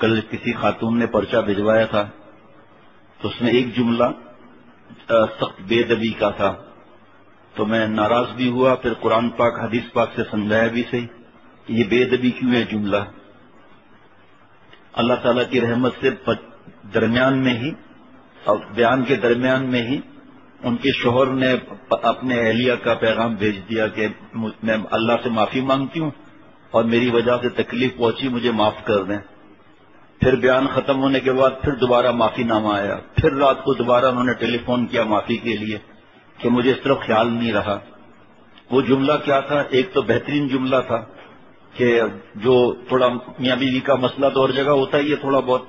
کل کسی خاتون نے پرچہ بھجوایا تھا تو اس میں ایک جملہ سخت بے ادبی کا تھا، تو میں ناراض بھی ہوا، پھر قرآن پاک حدیث پاک سے سمجھایا بھی صحیح کہ یہ بے ادبی کیوں ہے جملہ۔ اللہ تعالیٰ کی رحمت سے درمیان میں ہی اور بیان کے درمیان میں ہی ان کے شوہر نے اپنے اہلیہ کا پیغام بھیج دیا کہ میں اللہ سے معافی مانگتی ہوں اور میری وجہ سے تکلیف پہنچی، مجھے معاف کر دیں۔ پھر بیان ختم ہونے کے بعد پھر دوبارہ معافی نامہ آیا، پھر رات کو دوبارہ انہوں نے ٹیلی فون کیا معافی کے لیے کہ مجھے اس طرف خیال نہیں رہا۔ وہ جملہ کیا تھا؟ ایک تو بہترین جملہ تھا کہ جو تھوڑا میاں بیوی کا مسئلہ تو اور جگہ ہوتا ہی ہے تھوڑا بہت،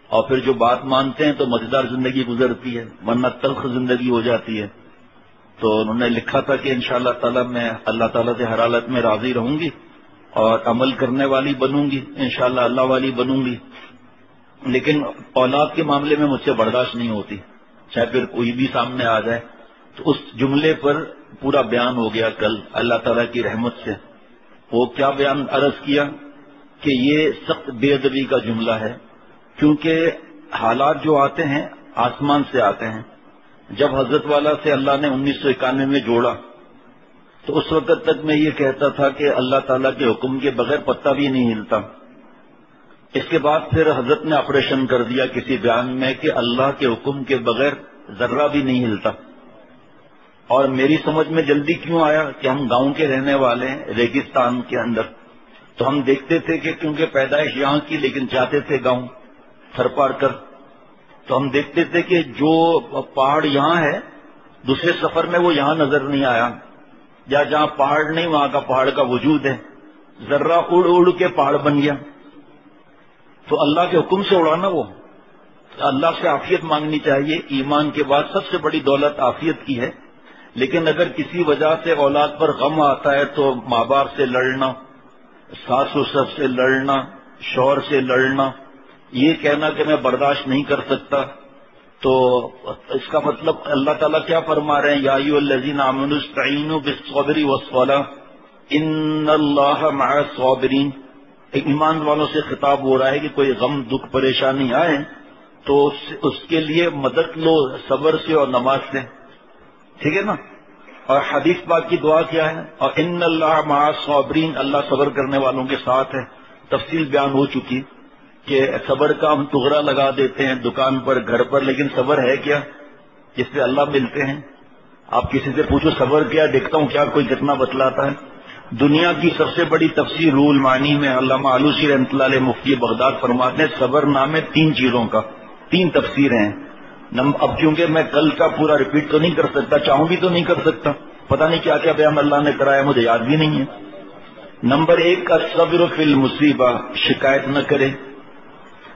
اور پھر جو بات مانتے ہیں تو مزیدار زندگی گزرتی ہے، ورنہ تلخ زندگی ہو جاتی ہے۔ تو انہوں نے لکھا تھا کہ انشاءاللہ تعالی میں اللہ تعالیٰ سے ہر حالت میں راضی رہوں گی اور عمل کرنے والی بنوں گی، انشاءاللہ اللہ والی بنوں گی، لیکن اولاد کے معاملے میں مجھ سے برداشت نہیں ہوتی، چاہے پھر کوئی بھی سامنے آ جائے۔ تو اس جملے پر پورا بیان ہو گیا کل اللہ تعالیٰ کی رحمت سے۔ وہ کیا بیان عرض کیا کہ یہ سخت بے ادبی کا جملہ ہے، کیونکہ حالات جو آتے ہیں آسمان سے آتے ہیں۔ جب حضرت والا سے اللہ نے 1991 میں جوڑا تو اس وقت تک میں یہ کہتا تھا کہ اللہ تعالیٰ کے حکم کے بغیر پتہ بھی نہیں ہلتا۔ اس کے بعد پھر حضرت نے آپریشن کر دیا کسی بیان میں کہ اللہ کے حکم کے بغیر ذرہ بھی نہیں ہلتا۔ اور میری سمجھ میں جلدی کیوں آیا کہ ہم گاؤں کے رہنے والے ہیں ریگستان کے اندر، تو ہم دیکھتے تھے کہ کیونکہ پیدائش یہاں کی لیکن جاتے تھے گاؤں تھر پار کر، تو ہم دیکھتے تھے کہ جو پہاڑ یہاں ہے دوسرے سفر میں وہ یہاں نظر نہیں آیا، یا جہاں پہاڑ نہیں وہاں کا پہاڑ کا وجود ہے، ذرہ اڑ اڑ کے پہاڑ بن گیا۔ تو اللہ کے حکم سے اڑانا، وہ اللہ سے عافیت مانگنی چاہیے۔ ایمان کے بعد سب سے بڑی دولت عافیت کی ہے، لیکن اگر کسی وجہ سے اولاد پر غم آتا ہے تو ماں باپ سے لڑنا، ساس سسر سے لڑنا، شوہر سے لڑنا، یہ کہنا کہ میں برداشت نہیں کر سکتا، تو اس کا مطلب اللہ تعالیٰ کیا فرما رہے ہیں؟ یا ایھا الذین آمنوا استعینوا بالصبر والصلاۃ ان اللہ مع الصابرین۔ ایمان والوں سے خطاب ہو رہا ہے کہ کوئی غم دکھ پریشانی آئے تو اس کے لیے مدد لو صبر سے اور نماز سے، ٹھیک ہے نا؟ اور حدیث پاک کی دعا کیا ہے؟ اور ان اللہ مع الصابرین، اللہ صبر کرنے والوں کے ساتھ ہے۔ تفصیل بیان ہو چکی کہ صبر کا ہم تغرا لگا دیتے ہیں دکان پر گھر پر، لیکن صبر ہے کیا جس سے اللہ ملتے ہیں؟ آپ کسی سے پوچھو صبر کیا، دیکھتا ہوں کیا کوئی کتنا بتلاتا ہے۔ دنیا کی سب سے بڑی تفسیر روح المعانی میں علامہ آلوسی رحمۃ اللہ علیہ مفتی بغداد فرماتے ہیں صبر نام ہے 3 چیزوں کا، 3 تفسیریں ہیں۔ اب کیونکہ میں کل کا پورا ریپیٹ تو نہیں کر سکتا، چاہوں بھی تو نہیں کر سکتا، پتہ نہیں کیا کیا بیان اللہ نے کرایا مجھے یاد بھی نہیں ہے۔ نمبر 1 الصبر فی المصیبہ، شکایت نہ کرے۔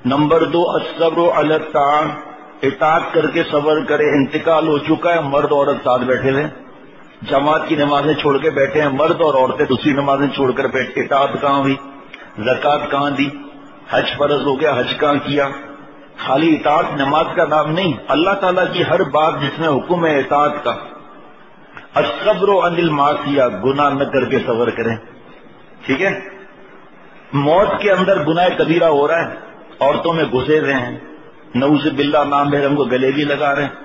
نمبر 2 الصبر علی الطاعۃ، اطاعت کر کے صبر کرے۔ انتقال ہو چکا ہے، مرد عورت ساتھ بیٹھے ہوئے، جماعت کی نمازیں چھوڑ کے بیٹھے ہیں مرد اور عورتیں دوسری نمازیں چھوڑ کر بیٹھے۔ اطاعت کہاں ہوئی؟ زکوٰۃ کہاں دی؟ حج فرض ہو گیا، حج کہاں کیا؟ خالی اطاعت نماز کا نام نہیں، اللہ تعالیٰ کی ہر بات جس میں حکم ہے اطاعت کا۔ الصبر عن المعصیہ، گناہ نہ کر کے صبر کریں، ٹھیک ہے؟ موت کے اندر گناہ کبیرہ ہو رہا ہے، عورتوں میں گھسے ہوئے ہیں، نعوذ باللہ نام محرم کو گلے بھی لگا رہے ہیں،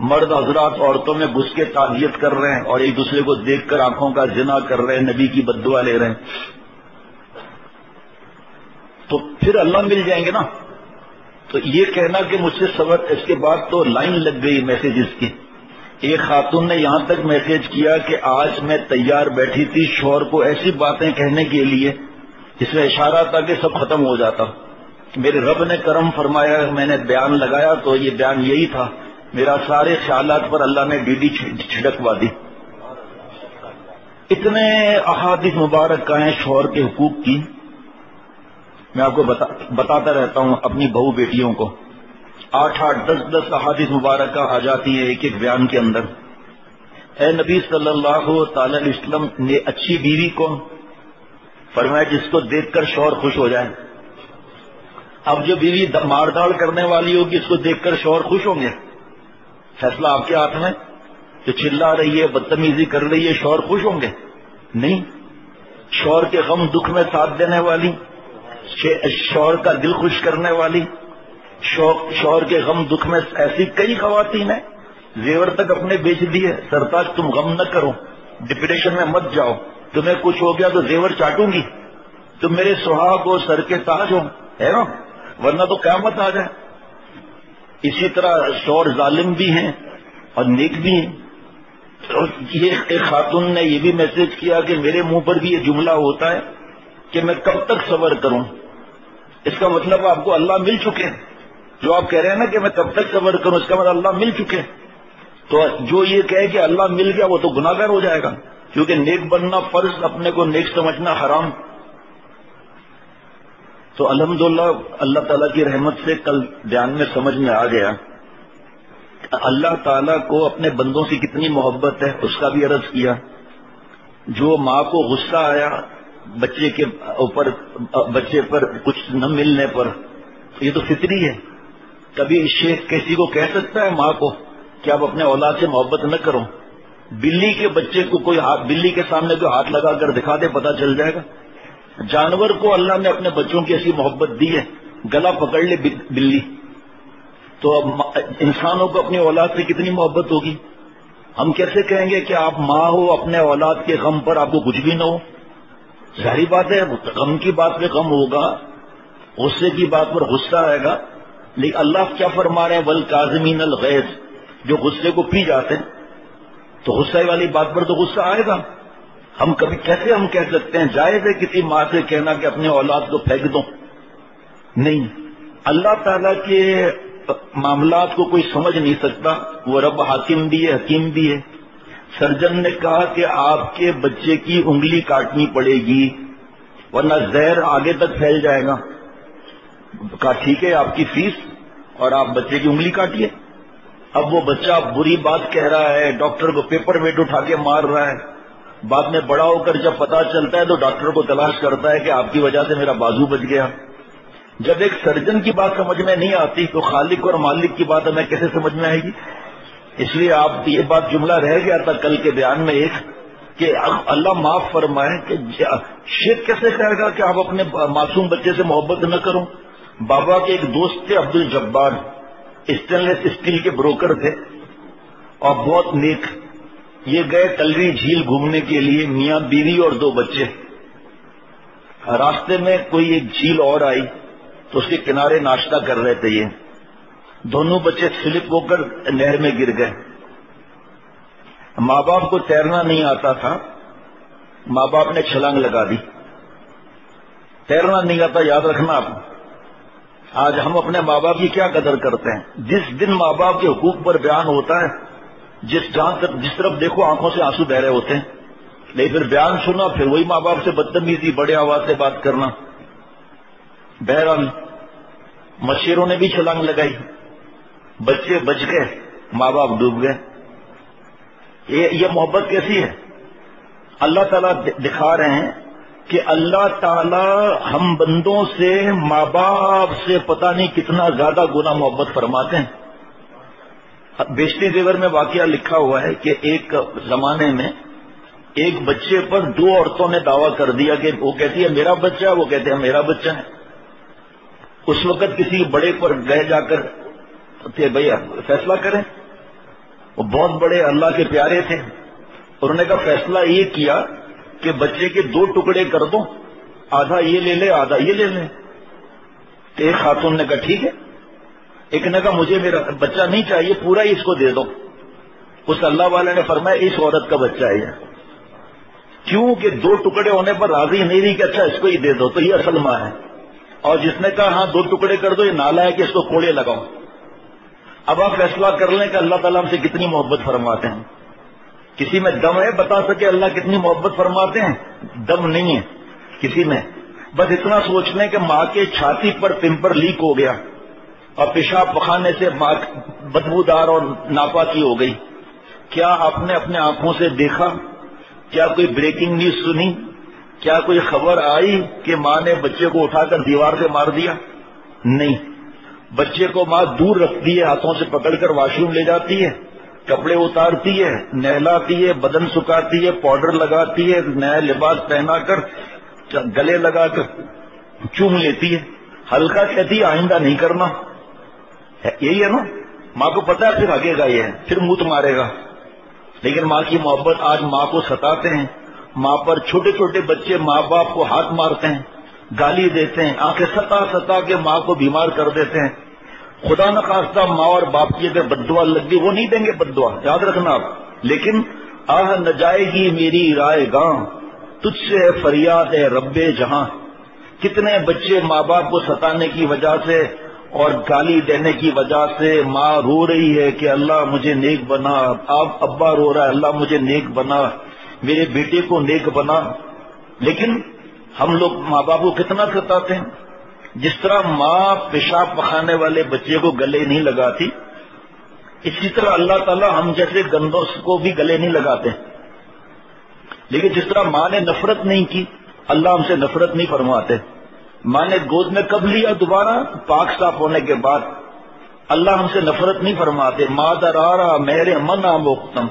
مرد حضرات عورتوں میں گھس کے تعزیت کر رہے ہیں اور ایک دوسرے کو دیکھ کر آنکھوں کا زنا کر رہے ہیں، نبی کی بد دعا لے رہے ہیں، تو پھر اللہ مل جائیں گے نا۔ تو یہ کہنا کہ مجھ سے صبر، اس کے بعد تو لائن لگ گئی میسیجز کی۔ ایک خاتون نے یہاں تک میسج کیا کہ آج میں تیار بیٹھی تھی شوہر کو ایسی باتیں کہنے کے لیے جس میں اشارہ تھا کہ سب ختم ہو جاتا، میرے رب نے کرم فرمایا، میں نے بیان لگایا تو یہ بیان یہی تھا، میرا سارے خیالات پر اللہ نے ڈی چھڑکوا دی۔ اتنے احادیث مبارک کا ہیں شوہر کے حقوق کی، میں آپ کو بتاتا رہتا ہوں اپنی بہو بیٹیوں کو، 8 10 احادیث مبارکہ آ جاتی ہیں ایک ایک بیان کے اندر۔ اے نبی صلی اللہ تعالی علیہ وسلم نے اچھی بیوی کو فرمایا جس کو دیکھ کر شوہر خوش ہو جائے۔ اب جو بیوی مار داڑ کرنے والی ہوگی اس کو دیکھ کر شوہر خوش ہوں گے؟ فیصلہ آپ کے ہاتھ میں۔ جو چلا رہی ہے، بدتمیزی کر رہی ہے، شوہر خوش ہوں گے؟ نہیں۔ شوہر کے غم دکھ میں ساتھ دینے والی، شوہر کا دل خوش کرنے والی، شوہر کے غم دکھ میں ایسی کئی خواتین ہیں، زیور تک اپنے بیچ دیے. سرتاج تم غم نہ کرو، ڈپریشن میں مت جاؤ، تمہیں کچھ ہو گیا تو زیور چاٹوں گی، تم میرے سہاگ ہو، سر کے تاج ہو، ہے نا، ورنہ تو قیامت آ جائے. اسی طرح شوہر ظالم بھی ہیں اور نیک بھی ہیں. یہ ایک خاتون نے یہ بھی میسج کیا کہ میرے منہ پر بھی یہ جملہ ہوتا ہے کہ میں کب تک صبر کروں. اس کا مطلب آپ کو اللہ مل چکے، جو آپ کہہ رہے ہیں نا کہ میں کب تک صبر کروں، اس کا مطلب اللہ مل چکے. تو جو یہ کہے کہ اللہ مل گیا وہ تو گناہگار ہو جائے گا، کیونکہ نیک بننا فرض، اپنے کو نیک سمجھنا حرام. تو الحمدللہ اللہ تعالیٰ کی رحمت سے کل بیان میں سمجھ میں آ گیا اللہ تعالیٰ کو اپنے بندوں سے کتنی محبت ہے. اس کا بھی عرض کیا. جو ماں کو غصہ آیا بچے کے اوپر، بچے پر کچھ نہ ملنے پر، یہ تو فطری ہے. کبھی شیخ کسی کو کہہ سکتا ہے ماں کو کہ آپ اپنے اولاد سے محبت نہ کرو؟ بلی کے بچے کو کوئی بلی کے سامنے کوئی ہاتھ لگا کر دکھا دے، پتہ چل جائے گا. جانور کو اللہ نے اپنے بچوں کی ایسی محبت دی ہے، گلا پکڑ لے بلی، تو انسانوں کو اپنی اولاد سے کتنی محبت ہوگی. ہم کیسے کہیں گے کہ آپ ماں ہو، اپنے اولاد کے غم پر آپ کو کچھ بھی نہ ہو؟ ظاہری بات ہے غم کی بات پہ غم ہوگا، غصے کی بات پر غصہ آئے گا. لیکن اللہ کیا فرما رہے ہیں؟ والکاظمین الغیظ، جو غصے کو پی جاتے ہیں. تو غصے والی بات پر تو غصہ آئے گا. ہم کبھی کیسے ہم کہہ سکتے ہیں جائز ہے کسی ماں سے کہنا کہ اپنے اولاد کو پھینک دو؟ نہیں. اللہ تعالیٰ کے معاملات کو کوئی سمجھ نہیں سکتا. وہ رب حاکم بھی ہے، حکیم بھی ہے. سرجن نے کہا کہ آپ کے بچے کی انگلی کاٹنی پڑے گی ورنہ زہر آگے تک پھیل جائے گا. کہا ٹھیک ہے آپ کی فیس اور آپ بچے کی انگلی کاٹیے. اب وہ بچہ بری بات کہہ رہا ہے، ڈاکٹر کو پیپر ویٹ اٹھا کے مار رہا ہے. بعد میں بڑا ہو کر جب پتا چلتا ہے تو ڈاکٹر کو تلاش کرتا ہے کہ آپ کی وجہ سے میرا بازو بچ گیا. جب ایک سرجن کی بات سمجھ میں نہیں آتی تو خالق اور مالک کی بات ہمیں کیسے سمجھ میں آئے گی؟ اس لیے آپ یہ بات جملہ رہ گیا تھا کل کے بیان میں ایک کہ اللہ معاف فرمائے کہ شیخ کیسے کہے گا کہ آپ اپنے معصوم بچے سے محبت نہ کرو. بابا کے ایک دوست تھے عبد الجبار، اسٹین لیس اسٹیل کے بروکر تھے اور بہت نیک. یہ گئے تلوی جھیل گھومنے کے لیے، میاں بیوی اور 2 بچے. راستے میں کوئی ایک جھیل اور آئی تو اس کے کنارے ناشتہ کر رہے تھے. یہ دونوں بچے سلپ ہو کر نہر میں گر گئے. ماں باپ کو تیرنا نہیں آتا تھا، ماں باپ نے چھلانگ لگا دی. تیرنا نہیں آتا، یاد رکھنا آپ. آج ہم اپنے ماں باپ کی کیا قدر کرتے ہیں؟ جس دن ماں باپ کے حقوق پر بیان ہوتا ہے، جس طرف دیکھو آنکھوں سے آنسو بہ رہے ہوتے ہیں. لیکن پھر بیان سنا، پھر وہی ماں باپ سے بدتمیزی، بڑے آواز سے بات کرنا. بہرحال مشیروں نے بھی چھلانگ لگائی، بچے بچ گئے، ماں باپ ڈوب گئے. یہ محبت کیسی ہے؟ اللہ تعالیٰ دکھا رہے ہیں کہ اللہ تعالیٰ ہم بندوں سے ماں باپ سے پتہ نہیں کتنا زیادہ گنا محبت فرماتے ہیں. بیشتی زیور میں واقعہ لکھا ہوا ہے کہ ایک زمانے میں ایک بچے پر 2 عورتوں نے دعویٰ کر دیا کہ وہ کہتی ہے میرا بچہ ہے، وہ کہتے ہیں میرا بچہ ہے. اس وقت کسی بڑے پر گئے جا کر کہ بھائی فیصلہ کریں. وہ بہت بڑے اللہ کے پیارے تھے. انہوں نے کہا فیصلہ یہ کیا کہ بچے کے 2 ٹکڑے کر دو، آدھا یہ لے لے آدھا یہ لے لے. تو ایک خاتون نے کہا ٹھیک ہے. ایک نے کہا مجھے میرا بچہ نہیں چاہیے، پورا ہی اس کو دے دو. اس اللہ والے نے فرمایا اس عورت کا بچہ ہے. کیوں کہ 2 ٹکڑے ہونے پر راضی نہیں رہی کہ اچھا اس کو ہی دے دو، تو یہ اصل ماں ہے. اور جس نے کہا ہاں 2 ٹکڑے کر دو، یہ نالا ہے کہ اس کو کوڑے لگاؤ. اب آپ فیصلہ کر لیں کہ اللہ تعالیٰ ہم سے کتنی محبت فرماتے ہیں. کسی میں دم ہے بتا سکے اللہ کتنی محبت فرماتے ہیں؟ دم نہیں ہے کسی میں. بس اتنا سوچ لیں کہ ماں کے چھاتی پر پمپر لیک ہو گیا اور پیشاب پخانے سے بدبودار اور ناپاکی ہو گئی. کیا آپ نے اپنے آنکھوں سے دیکھا؟ کیا کوئی بریکنگ نیوز سنی؟ کیا کوئی خبر آئی کہ ماں نے بچے کو اٹھا کر دیوار سے مار دیا؟ نہیں. بچے کو ماں دور رکھتی ہے، ہاتھوں سے پکڑ کر واش روم لے جاتی ہے، کپڑے اتارتی ہے، نہلاتی ہے، بدن سکھاتی ہے، پاؤڈر لگاتی ہے، نیا لباس پہنا کر، گلے لگا کر. چوم لیتی ہے، ہلکا کہتی ہے آئندہ نہیں کرنا، یہی ہے نا. ماں کو پتا ہے پھر ہگے گا، یہ پھر منہ مارے گا. لیکن ماں کی محبت آج ماں کو ستاتے ہیں. ماں پر چھوٹے چھوٹے بچے ماں باپ کو ہاتھ مارتے ہیں، گالی دیتے ہیں، آنکھیں ستا ستا کے ماں کو بیمار کر دیتے ہیں. خدا نخواستہ ماں اور باپ کی اگر بد دعا لگ گئی، وہ نہیں دیں گے بد دعا، یاد رکھنا آپ. لیکن آہ نہ جائے گی میری رائے گاں، تجھ سے فریاد ہے رب جہاں. کتنے بچے ماں باپ کو ستانے کی وجہ سے اور گالی دینے کی وجہ سے ماں رو رہی ہے کہ اللہ مجھے نیک بنا، آپ ابا رو رہا ہے اللہ مجھے نیک بنا، میرے بیٹے کو نیک بنا. لیکن ہم لوگ ماں باپ کو کتنا ستاتے ہیں. جس طرح ماں پیشاب پخانے والے بچے کو گلے نہیں لگاتی، اسی طرح اللہ تعالیٰ ہم جیسے گندوں کو بھی گلے نہیں لگاتے. لیکن جس طرح ماں نے نفرت نہیں کی، اللہ ہم سے نفرت نہیں فرماتے. ماں نے گود میں کب لیا دوبارہ؟ پاک صاف ہونے کے بعد. اللہ ہم سے نفرت نہیں فرماتے. ماں درارا میرے منا موختم،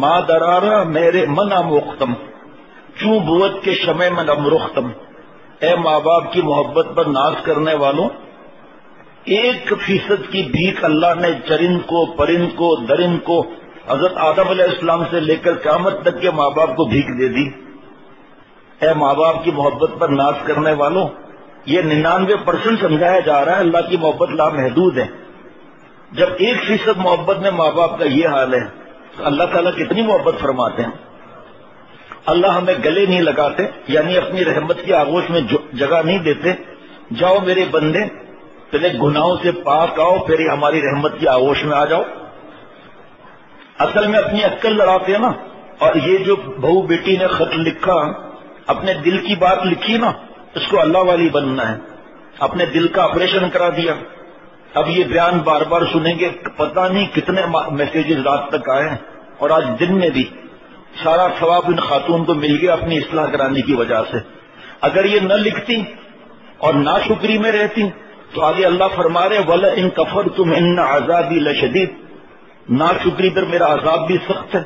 ماں درارا میرے منا موختم، چوں بوت کے شمع میں نمرختم. اے ماں باپ کی محبت پر ناز کرنے والوں، 1% کی بھیک اللہ نے چرند کو، پرند کو، درند کو، حضرت آدم علیہ السلام سے لے کر قیامت تک کے ماں باپ کو بھیک دے دی. اے ماں باپ کی محبت پر ناز کرنے والوں، یہ 99% سمجھایا جا رہا ہے اللہ کی محبت لامحدود ہے. جب 1% محبت میں ماں باپ کا یہ حال ہے تو اللہ تعالیٰ کتنی محبت فرماتے ہیں. اللہ ہمیں گلے نہیں لگاتے، یعنی اپنی رحمت کی آغوش میں جگہ نہیں دیتے. جاؤ میرے بندے، پہلے گناہوں سے پاک آؤ، پھر ہماری رحمت کی آغوش میں آ جاؤ. اصل میں اپنی عقل لڑاتے ہیں نا. اور یہ جو بہو بیٹی نے خط لکھا، اپنے دل کی بات لکھی نا، اس کو اللہ والی بننا ہے. اپنے دل کا آپریشن کرا دیا. اب یہ بیان بار بار سنیں گے، پتہ نہیں کتنے میسیجز رات تک آئے ہیں. اور آج دن میں بھی سارا ثواب ان خاتون کو مل گیا اپنی اصلاح کرانے کی وجہ سے. اگر یہ نہ لکھتی اور ناشکری میں رہتی تو آگے اللہ فرما رہے وَلَئِن كَفَرْتُمْ إِنَّ عَذَابِي لَشَدِيدٌ، ناشکری پر میرا عذاب بھی سخت ہے.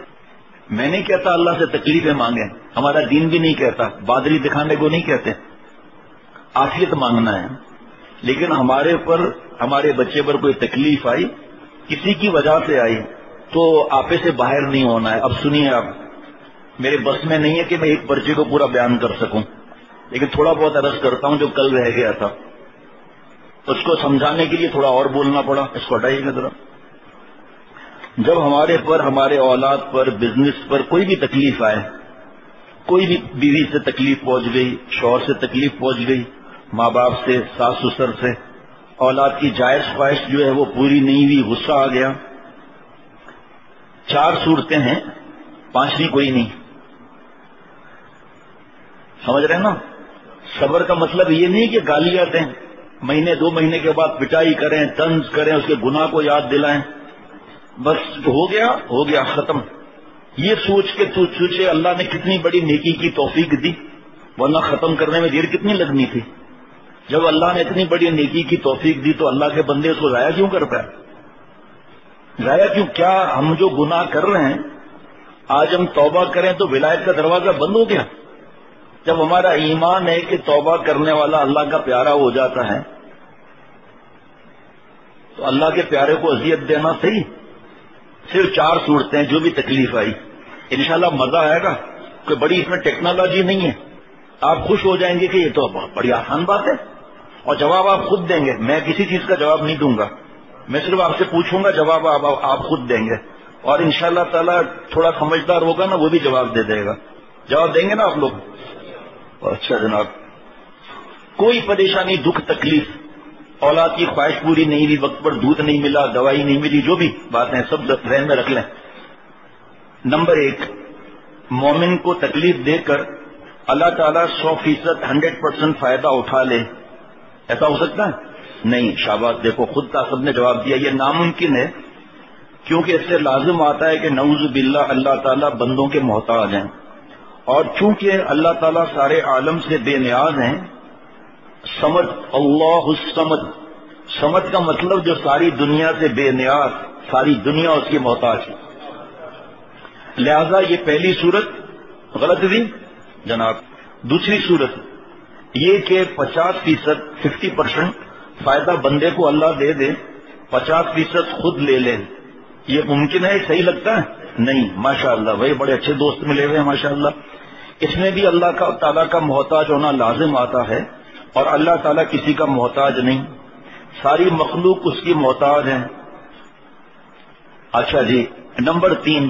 میں نہیں کہتا اللہ سے تکلیفیں مانگیں، ہمارا دین بھی نہیں کہتا، بادری دکھانے کو نہیں کہتے، عافیت مانگنا ہے. لیکن ہمارے پر، ہمارے بچے پر کوئی تکلیف آئی، کسی کی وجہ سے آئی، تو آپے سے باہر نہیں ہونا ہے. اب سنیے آپ، میرے بس میں نہیں ہے کہ میں ایک پرچے کو پورا بیان کر سکوں، لیکن تھوڑا بہت عرض کرتا ہوں جو کل رہ گیا تھا. اس کو سمجھانے کے لیے تھوڑا اور بولنا پڑا. اس کو ہٹائیے گا ذرا. جب ہمارے پر، ہمارے اولاد پر، بزنس پر کوئی بھی تکلیف آئے، کوئی بھی بیوی سے تکلیف پہنچ گئی، شوہر سے تکلیف پہنچ گئی، ماں باپ سے، ساس سسر سے، اولاد کی جائز خواہش جو ہے وہ پوری نہیں ہوئی، غصہ آ گیا، 4 صورتیں ہیں، 5ویں کوئی نہیں. سمجھ رہے ہیں نا؟ صبر کا مطلب یہ نہیں کہ گالیاں دیں، مہینے 2 مہینے کے بعد پٹائی کریں، طنز کریں، اس کے گناہ کو یاد دلائیں، بس ہو گیا ختم. یہ سوچ کے تو سوچے اللہ نے کتنی بڑی نیکی کی توفیق دی، ورنہ ختم کرنے میں دیر کتنی لگنی تھی. جب اللہ نے اتنی بڑی نیکی کی توفیق دی تو اللہ کے بندے اس کو ضائع کیوں کر پائے؟ ضائع کیوں؟ کیا ہم جو گناہ کر رہے ہیں آج ہم توبہ کریں تو ولایت کا دروازہ بند ہو گیا؟ جب ہمارا ایمان ہے کہ توبہ کرنے والا اللہ کا پیارا ہو جاتا ہے تو اللہ کے پیارے کو اذیت دینا صحیح؟ صرف 4 صورتیں، جو بھی تکلیف آئی انشاءاللہ مزہ آئے گا. کوئی بڑی اس میں ٹیکنالوجی نہیں ہے. آپ خوش ہو جائیں گے کہ یہ تو بڑی آسان بات ہے، اور جواب آپ خود دیں گے. میں کسی چیز کا جواب نہیں دوں گا، میں صرف آپ سے پوچھوں گا، جواب آپ خود دیں گے. اور انشاءاللہ تعالیٰ تھوڑا سمجھدار ہوگا نا، وہ بھی جواب دے دے گا. جواب دیں گے نا آپ لوگ؟ اچھا جناب. کوئی پریشانی، دکھ، تکلیف، اولاد کی خواہش پوری نہیں ہوئی، وقت پر دودھ نہیں ملا، دوائی نہیں ملی، جو بھی باتیں سب ذہن میں رکھ لیں. نمبر 1، مومن کو تکلیف دے کر اللہ تعالیٰ 100%، 100% فائدہ اٹھا لے، ایسا ہو سکتا ہے؟ نہیں. شاباش، دیکھو خود کا سب نے جواب دیا. یہ ناممکن ہے، کیونکہ اس سے لازم آتا ہے کہ نعوذ باللہ اللہ تعالیٰ بندوں کے محتاج ہیں. اور چونکہ اللہ تعالیٰ سارے عالم سے بے نیاز ہیں، سمد، اللہ الصمد، سمد کا مطلب جو ساری دنیا سے بے نیاز، ساری دنیا اس کی محتاج ہے. لہذا یہ پہلی صورت غلط ہوئی جناب. دوسری صورت، یہ کہ 50% فائدہ بندے کو اللہ دے دے، 50% خود لے لے، یہ ممکن ہے؟ صحیح لگتا ہے؟ نہیں۔ ماشاءاللہ بھائی بڑے اچھے دوست ملے ہوئے ہیں ماشاءاللہ۔ اس میں بھی اللہ تعالیٰ کا محتاج ہونا لازم آتا ہے، اور اللہ تعالیٰ کسی کا محتاج نہیں، ساری مخلوق اس کی محتاج ہے۔ اچھا جی، نمبر 3،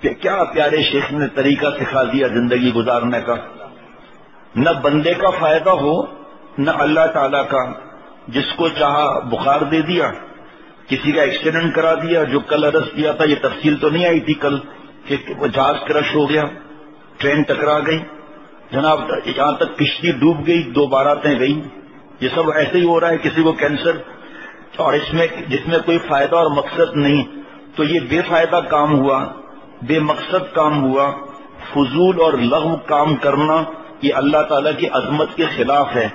کیا پیارے شیخ نے طریقہ سکھا دیا زندگی گزارنے کا، نہ بندے کا فائدہ ہو نہ اللہ تعالیٰ کا۔ جس کو چاہا بخار دے دیا، کسی کا ایکسیڈنٹ کرا دیا، جو کل عرض کیا تھا، یہ تفصیل تو نہیں آئی تھی کل کہ وہ جہاز کرش ہو گیا، ٹرین ٹکرا گئی جناب، یہاں تک کشتی ڈوب گئی، 2 باراتیں گئی، یہ سب ایسے ہی ہو رہا ہے۔ کسی کو کینسر، اور جس میں کوئی فائدہ اور مقصد نہیں، تو یہ بے فائدہ کام ہوا، بے مقصد کام ہوا، فضول اور لغو کام کرنا، یہ اللہ تعالیٰ کی عظمت کے خلاف ہے۔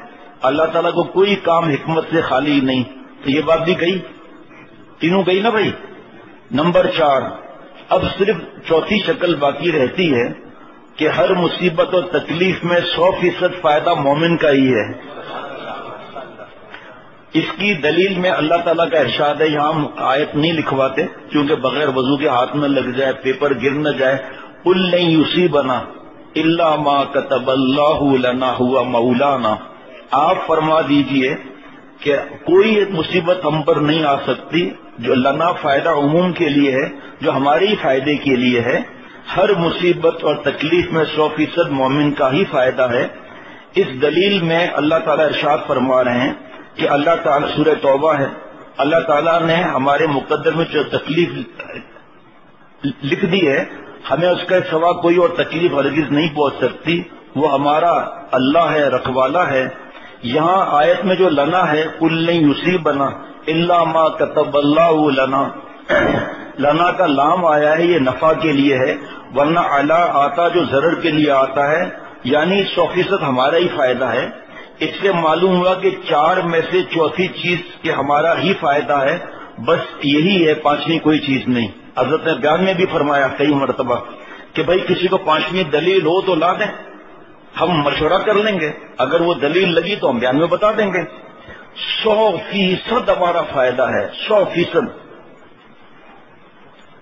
اللہ تعالیٰ کو کوئی کام حکمت سے خالی نہیں۔ تو یہ بات بھی گئی، تینوں گئی نا بھائی۔ نمبر 4، اب صرف چوتھی شکل باقی رہتی ہے کہ ہر مصیبت اور تکلیف میں 100% فائدہ مومن کا ہی ہے۔ اس کی دلیل میں اللہ تعالیٰ کا ارشاد ہے، یہاں ہم آیت نہیں لکھواتے کیونکہ بغیر وضو کے ہاتھ نہ لگ جائے، پیپر گر نہ جائے۔ قُل لَن يُصِيبَنَا إِلَّا مَا كَتَبَ اللَّهُ لَنَا هُوَ مَوْلَانَا، آپ فرما دیجئے کہ کوئی مصیبت ہم پر نہیں آ سکتی جو لنا فائدہ عموم کے لیے ہے، جو ہمارے ہی فائدے کے لیے ہے۔ ہر مصیبت اور تکلیف میں 100% مومن کا ہی فائدہ ہے۔ اس دلیل میں اللہ تعالیٰ ارشاد فرما رہے ہیں کہ اللہ تعالیٰ، سورہ توبہ ہے، اللہ تعالیٰ نے ہمارے مقدر میں جو تکلیف لکھ دی ہے، ہمیں اس کے سوا کوئی اور تکلیف ہرگز نہیں پہنچ سکتی، وہ ہمارا اللہ ہے، رکھوالا ہے۔ یہاں آیت میں جو لنا ہے، قُل لَن يُصِيبَنَا إِلَّا مَا كَتَبَ اللَّهُ لَنَا، لنا کا لام آیا ہے، یہ نفع کے لیے ہے، ورنہ علا آتا جو ضرر کے لیے آتا ہے، یعنی 100% ہمارا ہی فائدہ ہے۔ اس سے معلوم ہوا کہ 4 میں سے چوتھی چیز کہ ہمارا ہی فائدہ ہے، بس یہی ہے، 5ویں کوئی چیز نہیں۔ حضرت نے بیان میں بھی فرمایا کئی مرتبہ کہ بھائی کسی کو 5ویں دلیل ہو تو لا دیں، ہم مشورہ کر لیں گے، اگر وہ دلیل لگی تو ہم بیان میں بتا دیں گے۔ 100% ہمارا فائدہ ہے، 100%۔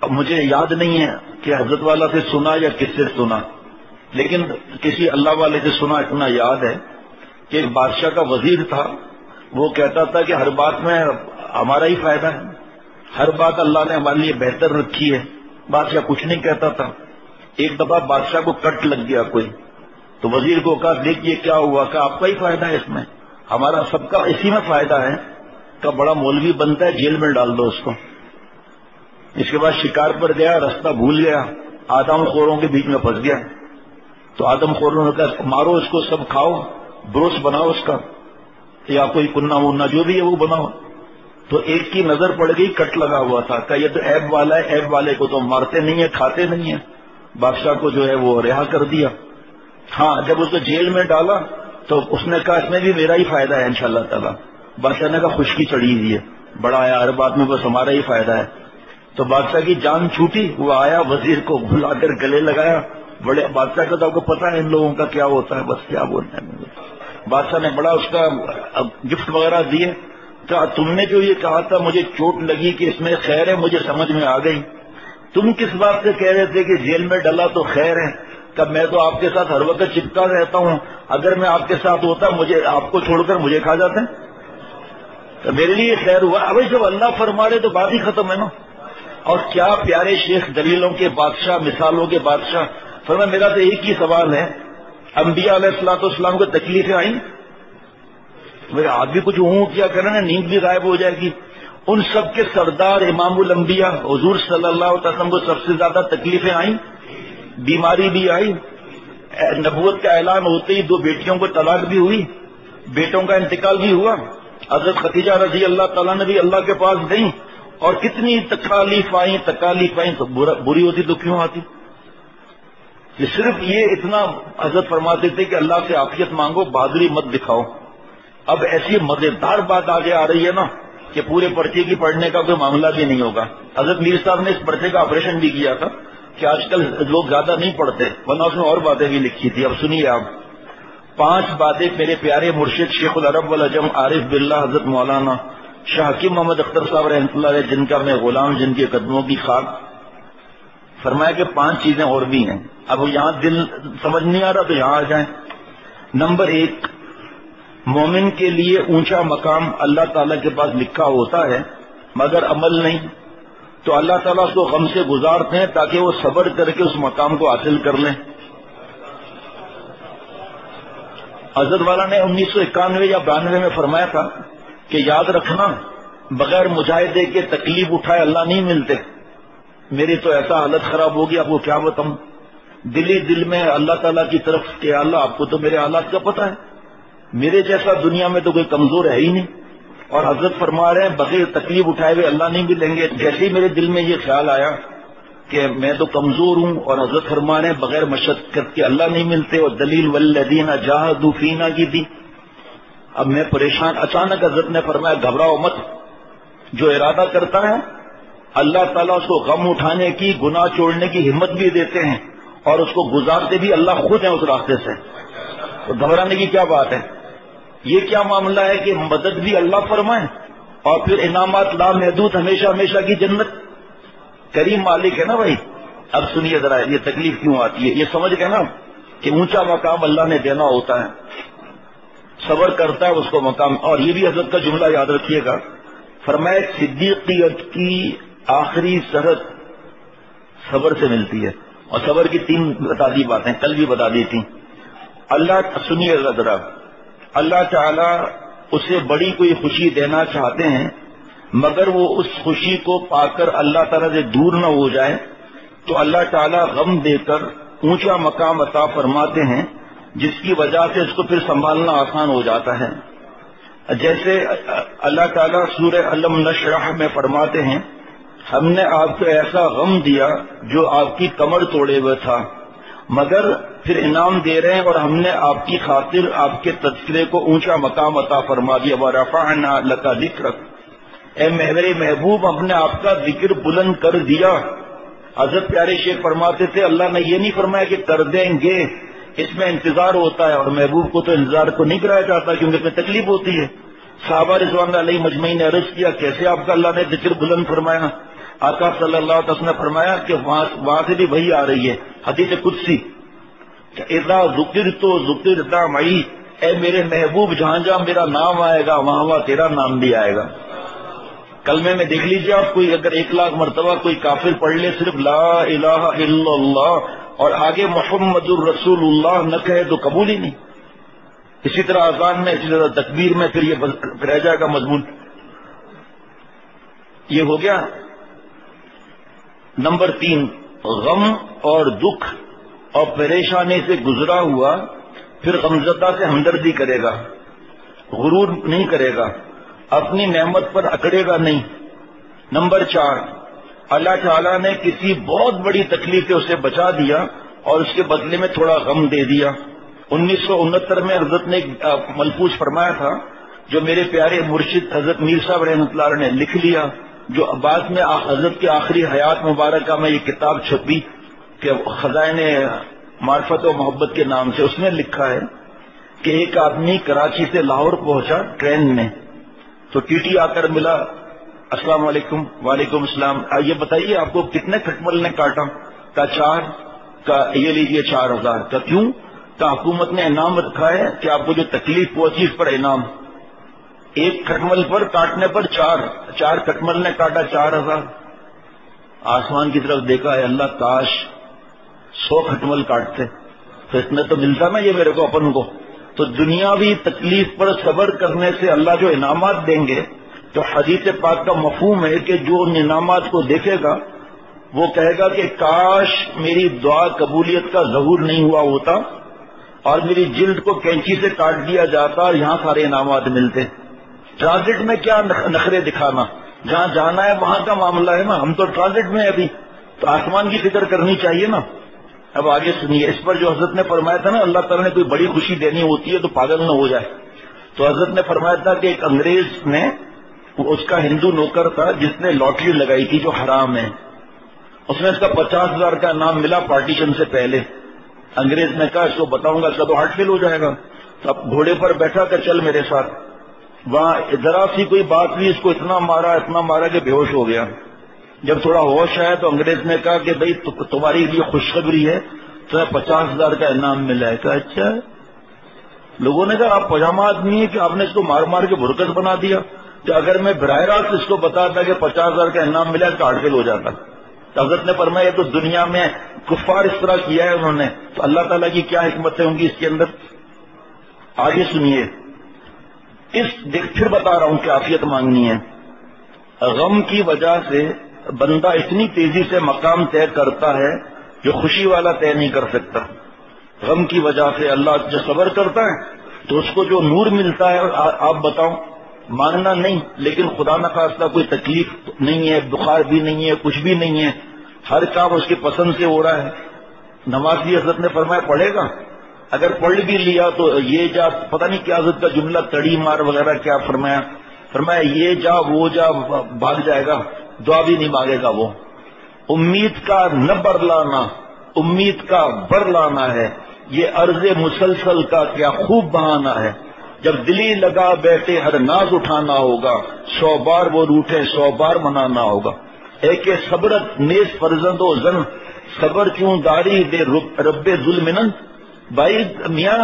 اب مجھے یاد نہیں ہے کہ حضرت والا سے سنا یا کس سے سنا، لیکن کسی اللہ والے سے سنا، اتنا یاد ہے کہ ایک بادشاہ کا وزیر تھا، وہ کہتا تھا کہ ہر بات میں ہمارا ہی فائدہ ہے، ہر بات اللہ نے ہمارے لیے بہتر رکھی ہے۔ بادشاہ کچھ نہیں کہتا تھا۔ ایک دفعہ بادشاہ کو کٹ لگ گیا کوئی، تو وزیر کو کہا دیکھیے کیا ہوا، کہ آپ کا ہی فائدہ ہے اس میں، ہمارا سب کا اسی میں فائدہ ہے۔ کا بڑا مولوی بنتا ہے، جیل میں ڈال دو اس کو۔ اس کے بعد شکار پر گیا، رستہ بھول گیا، آدم خوروں کے بیچ میں پھنس گیا، تو آدم خوروں نے کہا مارو اس کو، سب کھاؤ، بروس بناؤ اس کا، یا کوئی کننا ونا جو بھی ہے وہ بناؤ۔ تو ایک کی نظر پڑ گئی، کٹ لگا ہوا تھا، کہ یہ تو عیب والا ہے، عیب والے کو تو مارتے نہیں ہیں، کھاتے نہیں ہیں۔ بادشاہ کو جو ہے وہ رہا کر دیا۔ ہاں، جب اس کو جیل میں ڈالا تو اس نے کہا اس میں بھی میرا ہی فائدہ ہے انشاءاللہ تعالی۔ بادشاہ نے کہا خشکی چڑھی ہوئی ہے، بڑا آیا، ہر بات میں بس ہمارا ہی فائدہ ہے۔ تو بادشاہ کی جان چھوٹی، وہ آیا، وزیر کو بلا کر گلے لگایا، بڑے بادشاہ کا تو آپ کو پتا ہے ان لوگوں کا کیا ہوتا ہے، بس کیا بولنا ہے۔ بادشاہ نے بڑا اس کا گفٹ وغیرہ دیے، کہا تم نے جو یہ کہا تھا مجھے چوٹ لگی کہ اس میں خیر ہے، مجھے سمجھ میں آ گئی۔ تم کس بات سے کہہ رہے تھے کہ جیل میں ڈلا تو خیر ہے؟ کہ میں تو آپ کے ساتھ ہر وقت چپکا رہتا ہوں، اگر میں آپ کے ساتھ ہوتا مجھے آپ کو چھوڑ کر مجھے کھا جاتے تو میرے لیے خیر ہوا۔ ابھی جب اللہ فرما رہے تو بات ہی ختم ہے نا۔ اور کیا پیارے شیخ، دلیلوں کے بادشاہ، مثالوں کے بادشاہ۔ فرمایا میرا تو ایک ہی سوال ہے، انبیاء علیہ الصلوۃ والسلام کو تکلیفیں آئیں، میرے آپ بھی کچھ کیا کریں نا، نیند بھی غائب ہو جائے گی۔ ان سب کے سردار امام الانبیاء حضور صلی اللہ علیہ وسلم کو سب سے زیادہ تکلیفیں آئیں، بیماری بھی آئی، نبوت کا اعلان ہوتے ہی 2 بیٹیوں کو طلاق بھی ہوئی، بیٹوں کا انتقال بھی ہوا۔ حضرت خدیجہ رضی اللہ تعالیٰ نے بھی اللہ کے پاس گئیں، اور کتنی تکالیف آئیں تو بری ہوتی تو کیوں آتی؟ یہ صرف یہ اتنا حضرت فرماتے تھے کہ اللہ سے عافیت مانگو، بہادری مت دکھاؤ۔ اب ایسی مزیدار بات آگے آ رہی ہے نا کہ پورے پرچے کی پڑھنے کا کوئی معاملہ بھی نہیں ہوگا۔ حضرت میر صاحب نے اس پرچے کا آپریشن بھی کیا تھا کہ آج کل لوگ زیادہ نہیں پڑھتے، ورنہ اس میں اور باتیں بھی لکھی تھی۔ اب سنیے آپ، 5 باتیں میرے پیارے مرشد شیخ العرب والعجم عارف باللہ حضرت مولانا شاہ حکیم محمد اختر صاحب رحمۃ اللہ علیہ، جن کا میں غلام، جن کے قدموں کی خاک، فرمایا کہ 5 چیزیں اور بھی ہیں. اب یہاں دل سمجھ نہیں آ رہا تو یہاں آ جائیں. نمبر 1، مومن کے لیے اونچا مقام اللہ تعالیٰ کے پاس لکھا ہوتا ہے مگر عمل نہیں، تو اللہ تعالیٰ اس کو غم سے گزارتے ہیں تاکہ وہ صبر کر کے اس مقام کو حاصل کر لیں. حضرت والا نے 1991 یا 92 میں فرمایا تھا کہ یاد رکھنا، بغیر مجاہدے کے تکلیف اٹھائے اللہ نہیں ملتے. میری تو ایسا حالت خراب ہوگی، آپ کو کیا بتاؤں. دل میں اللہ تعالیٰ کی طرف کہ اللہ آپ کو تو میرے حالات کا پتہ ہے، میرے جیسا دنیا میں تو کوئی کمزور ہے ہی نہیں. اور حضرت فرما رہے ہیں بغیر تکلیف اٹھائے ہوئے اللہ نہیں ملیں گے. جیسے ہی میرے دل میں یہ خیال آیا کہ میں تو کمزور ہوں، اور حضرت فرما رہے ہیں بغیر مشقت کے اللہ نہیں ملتے، اور دلیل والذین جاہدوا فینا کی دی. اب میں پریشان. اچانک حضرت نے فرمایا گھبراؤ مت، جو ارادہ کرتا ہے اللہ تعالیٰ اس کو غم اٹھانے کی، گناہ چھوڑنے کی ہمت بھی دیتے ہیں، اور اس کو گزارتے بھی اللہ خود ہیں اس راستے سے. تو گھبرانے کی کیا بات ہے. یہ کیا معاملہ ہے کہ مدد بھی اللہ فرمائے اور پھر انعامات لامحدود، ہمیشہ ہمیشہ کی جنت. کریم مالک ہے نا بھائی. اب سنیے ذرا یہ تکلیف کیوں آتی ہے، یہ سمجھ گئے نا کہ اونچا مقام اللہ نے دینا ہوتا ہے، صبر کرتا ہے اس کو مقام. اور یہ بھی حضرت کا جملہ یاد رکھیے گا، فرمایا صدیقیت کی آخری سرحد صبر سے ملتی ہے. اور صبر کی 3 بتا دی باتیں، کل بھی بتا دی تھی. اللہ سنیے ذرا، اللہ تعالی اسے بڑی کوئی خوشی دینا چاہتے ہیں مگر وہ اس خوشی کو پا کر اللہ تعالیٰ سے دور نہ ہو جائے تو اللہ تعالیٰ غم دے کر اونچا مقام عطا فرماتے ہیں، جس کی وجہ سے اس کو پھر سنبھالنا آسان ہو جاتا ہے. جیسے اللہ تعالیٰ سورہ علم نشرح میں فرماتے ہیں ہم نے آپ کو ایسا غم دیا جو آپ کی کمر توڑے ہوئے تھا، مگر پھر انعام دے رہے ہیں اور ہم نے آپ کی خاطر آپ کے تذکرے کو اونچا مقام عطا فرما دیا. وَرَفَعْنَا لَكَ ذِكْرَكَ، اے میرے محبوب ہم نے آپ کا ذکر بلند کر دیا. حضرت پیارے شیخ فرماتے تھے اللہ نے یہ نہیں فرمایا کہ کر دیں گے، اس میں انتظار ہوتا ہے، اور محبوب کو تو انتظار کو نہیں کرایا جاتا کیونکہ اس میں تکلیف ہوتی ہے. صحابہ رضوان اللہ علیہ مجمعین نے عرض کیا کیسے آپ کا اللہ نے ذکر بلند فرمایا. آقا صلی اللہ علیہ وسلم نے فرمایا کہ وہاں سے بھی وہی آ رہی ہے، حدیث قدسی، اذا ذکرت ذکرت معی، اے میرے محبوب جہاں جہاں میرا نام آئے گا وہاں وہاں تیرا نام بھی آئے گا. کلمے میں دیکھ لیجیے آپ، کوئی اگر 1,00,000 مرتبہ کوئی کافر پڑھ لے صرف لا الہ الا اللہ اور آگے محمد الرسول اللہ نہ کہے تو قبول ہی نہیں. اسی طرح اذان میں، اسی طرح تکبیر میں، پھر یہ رہ جائے گا مضمون. یہ ہو گیا. نمبر 3، غم اور دکھ اور پریشانی سے گزرا ہوا پھر غمزدہ سے ہمدردی کرے گا، غرور نہیں کرے گا، اپنی نعمت پر اکڑے گا نہیں. نمبر 4، اللہ تعالیٰ نے کسی بہت بڑی تکلیف سے اسے بچا دیا اور اس کے بدلے میں تھوڑا غم دے دیا. 1969 میں حضرت نے ملفوظ فرمایا تھا جو میرے پیارے مرشد حضرت میر صاحب رحمۃ اللہ علیہ نے لکھ لیا، جو بعد میں حضرت کی آخری حیات مبارکہ میں یہ کتاب چھپی کہ خزائن معرفت و محبت کے نام سے. اس نے لکھا ہے کہ ایک آدمی کراچی سے لاہور پہنچا ٹرین میں، تو ٹی ٹی آ کر ملا، السلام علیکم. وعلیکم السلام. یہ بتائیے آپ کو کتنے کھٹمل نے کاٹا؟ کا 4. کا یہ لیجیے 4,000. کا کیوں؟ کا حکومت نے انعام رکھا ہے کہ آپ کو جو تکلیف پہنچی اس پر انعام. ایک کھٹمل پر کاٹنے پر 4 کھٹمل نے کاٹا 4,000. آسمان کی طرف دیکھا ہے اللہ کاش 100 کھٹمل کاٹتے تو اس میں تو ملتا نا یہ میرے کو اپن کو. تو دنیاوی تکلیف پر صبر کرنے سے اللہ جو انعامات دیں گے، تو حدیث پاک کا مفہوم ہے کہ جو ان انعامات کو دیکھے گا وہ کہے گا کہ کاش میری دعا قبولیت کا ظہور نہیں ہوا ہوتا اور میری جلد کو کینچی سے کاٹ دیا جاتا اور یہاں سارے انعامات ملتے. ٹرانزٹ میں کیا نخرے دکھانا، جہاں جانا ہے وہاں کا معاملہ ہے نا. ہم تو ٹرانزٹ میں ابھی، تو آسمان کی فکر کرنی چاہیے نا. اب آگے سنیے، اس پر جو حضرت نے فرمایا تھا نا اللہ تعالیٰ نے کوئی بڑی خوشی دینی ہوتی ہے تو پاگل نہ ہو جائے. تو حضرت نے فرمایا تھا کہ ایک انگریز نے، اس کا ہندو نوکر تھا جس نے لاٹری لگائی تھی جو حرام ہے. اس نے اس کا 50,000 کا انعام ملا پارٹیشن سے پہلے. انگریز نے کہا اس کو بتاؤں گا اس کا تو ہارٹ فیل ہو جائے گا. اب گھوڑے پر بیٹھا کہ چل میرے ساتھ. وہاں ذرا سی کوئی بات ہوئی، اس کو اتنا مارا کہ بے ہوش ہو گیا. جب تھوڑا ہوش آیا تو انگریز نے کہا کہ بھئی تمہاری لیے خوشخبری ہے، تمہیں 50,000 کا انعام ملا ہے. کہا اچھا. لوگوں نے کہا آپ پجامہ آدمی ہے کہ آپ نے اس کو مار کے برکت بنا دیا، کہ اگر میں براہ راست اس کو بتاتا کہ 50,000 کا انعام ملا تو آرٹیکل ہو جاتا. حضرت نے فرمایا تو دنیا میں کفار اس طرح کیا ہے انہوں نے، تو اللہ تعالیٰ کی کیا حکمتیں ہوں گی اس کے اندر. آگے سنیے، پھر بتا رہا ہوں کہ عافیت مانگنی ہے. غم کی وجہ سے بندہ اتنی تیزی سے مقام طے کرتا ہے جو خوشی والا طے نہیں کر سکتا. غم کی وجہ سے اللہ جو صبر کرتا ہے تو اس کو جو نور ملتا ہے. آپ بتاؤ، مانگنا نہیں لیکن خدا نخواستہ کوئی تکلیف نہیں ہے، بخار بھی نہیں ہے، کچھ بھی نہیں ہے، ہر کام اس کی پسند سے ہو رہا ہے. نماز بھی حضرت نے فرمایا پڑھے گا، اگر پڑھ بھی لیا تو یہ جا، پتہ نہیں کیا حضرت کا جملہ تڑی مار وغیرہ کیا فرمایا یہ جا وہ جا بھاگ جائے گا، دعا بھی نہیں مانگے گا وہ. امید کا نہ برلانا، امید کا برلانا ہے، یہ عرض مسلسل کا کیا خوب بہانا ہے. جب دلی لگا بیٹھے ہر ناز اٹھانا ہوگا، 100 بار وہ روٹھے 100 بار منانا ہوگا. ایک صبرت نیز فرزند و زن، صبر کیوں داری دے رب ظلمن. بھائی میاں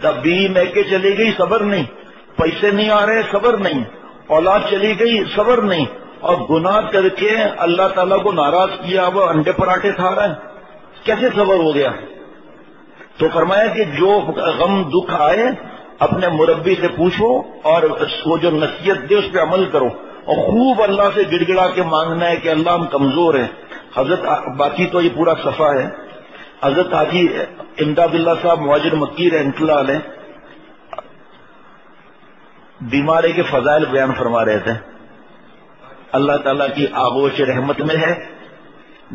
بیوی میکے چلی گئی، صبر نہیں، پیسے نہیں آ رہے، صبر نہیں، اولاد چلی گئی، صبر نہیں، اور گناہ کر کے اللہ تعالیٰ کو ناراض کیا، وہ انڈے پراٹھے کھا رہا ہے، کیسے صبر ہو گیا؟ تو فرمایا کہ جو غم دکھ آئے اپنے مربی سے پوچھو اور وہ جو نصیحت دے اس پہ عمل کرو، اور خوب اللہ سے گڑ گڑا کے مانگنا ہے کہ اللہ ہم کمزور ہیں. حضرت باقی تو یہ پورا صفحہ ہے. حضرت حاجی امداد اللہ صاحب مہاجر مکی رحمۃ اللہ علیہ بیماری کے فضائل بیان فرما رہے تھے. اللہ تعالیٰ کی آغوش رحمت میں ہے،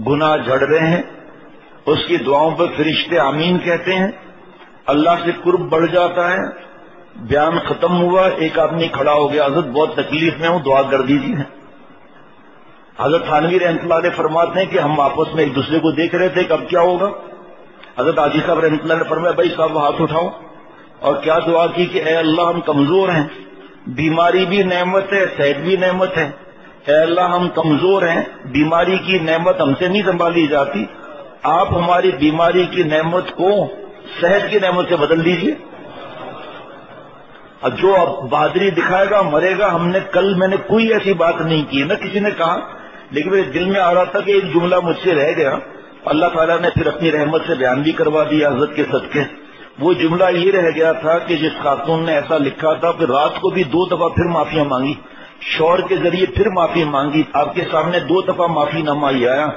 گناہ جھڑ رہے ہیں، اس کی دعاؤں پر فرشتے آمین کہتے ہیں، اللہ سے قرب بڑھ جاتا ہے. بیان ختم ہوا، ایک آدمی کھڑا ہو گیا، حضرت بہت تکلیف میں ہوں، دعا کر دیجیے. حضرت تھانوی رحمۃ اللہ علیہ فرماتے ہیں کہ ہم آپس میں ایک دوسرے کو دیکھ رہے تھے کب کیا ہوگا. حضرت حاجی صاحب رحمۃ اللہ نے فرمایا بھائی صاحب ہاتھ اٹھاؤ، اور کیا دعا کی کہ اے اللہ ہم کمزور ہیں، بیماری بھی نعمت ہے، صحت بھی نعمت ہے. اے اللہ ہم کمزور ہیں، بیماری کی نعمت ہم سے نہیں سنبھالی جاتی، آپ ہماری بیماری کی نعمت کو صحت کی نعمت سے بدل دیجیے. اب جو بہادری دکھائے گا مرے گا. میں نے کوئی ایسی بات نہیں کی، نہ کسی نے کہا، لیکن میرے دل میں آ رہا تھا کہ ایک جملہ مجھ سے رہ گیا. اللہ تعالیٰ نے پھر اپنی رحمت سے بیان بھی کروا دیا حضرت کے صدقے. وہ جملہ یہ رہ گیا تھا کہ جس خاتون نے ایسا لکھا تھا پھر رات کو بھی 2 دفعہ پھر معافیاں مانگی، شوہر کے ذریعے پھر معافی مانگی. آپ کے سامنے 2 دفعہ معافی نامہ ہی آیا.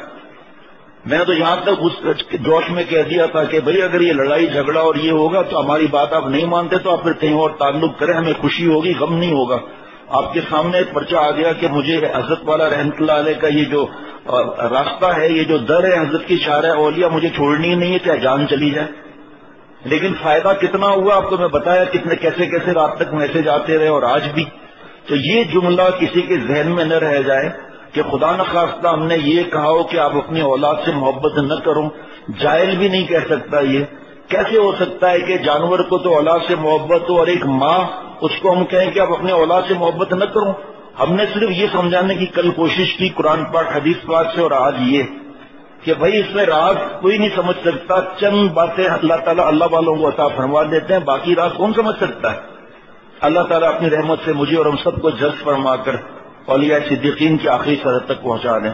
میں نے تو یہاں تک اس جوش میں کہہ دیا تھا کہ بھئی اگر یہ لڑائی جھگڑا اور یہ ہوگا تو ہماری بات آپ نہیں مانتے تو آپ پھر کہیں اور تعلق کریں، ہمیں خوشی ہوگی، غم نہیں ہوگا. آپ کے سامنے ایک پرچہ آ گیا کہ مجھے حضرت والا رحمۃ اللہ علیہ کا یہ جو راستہ ہے، یہ جو در ہے حضرت کی شارع اولیاء، مجھے چھوڑنی نہیں ہے، چاہے جان چلی جائے. لیکن فائدہ کتنا ہوا آپ کو میں بتایا، کیسے کیسے رات تک میسج آتے رہے، اور آج بھی. تو یہ جملہ کسی کے ذہن میں نہ رہ جائے کہ خدا نخواستہ ہم نے یہ کہا ہو کہ آپ اپنی اولاد سے محبت نہ کرو. جاہل بھی نہیں کہہ سکتا. یہ کیسے ہو سکتا ہے کہ جانور کو تو اولاد سے محبت ہو اور ایک ماں اس کو ہم کہیں کہ آپ اپنے اولاد سے محبت نہ کرو. ہم نے صرف یہ سمجھانے کی کل کوشش کی قرآن پاک حدیث پاک سے، اور آج یہ کہ بھائی اس میں راز کوئی نہیں سمجھ سکتا. چند باتیں اللہ تعالیٰ اللہ والوں کو عطا فرما دیتے ہیں، باقی راز کون سمجھ سکتا ہے. اللہ تعالیٰ اپنی رحمت سے مجھے اور ہم سب کو جذب فرما کر اولیاء صدیقین کی آخری سرحد تک پہنچا دیں.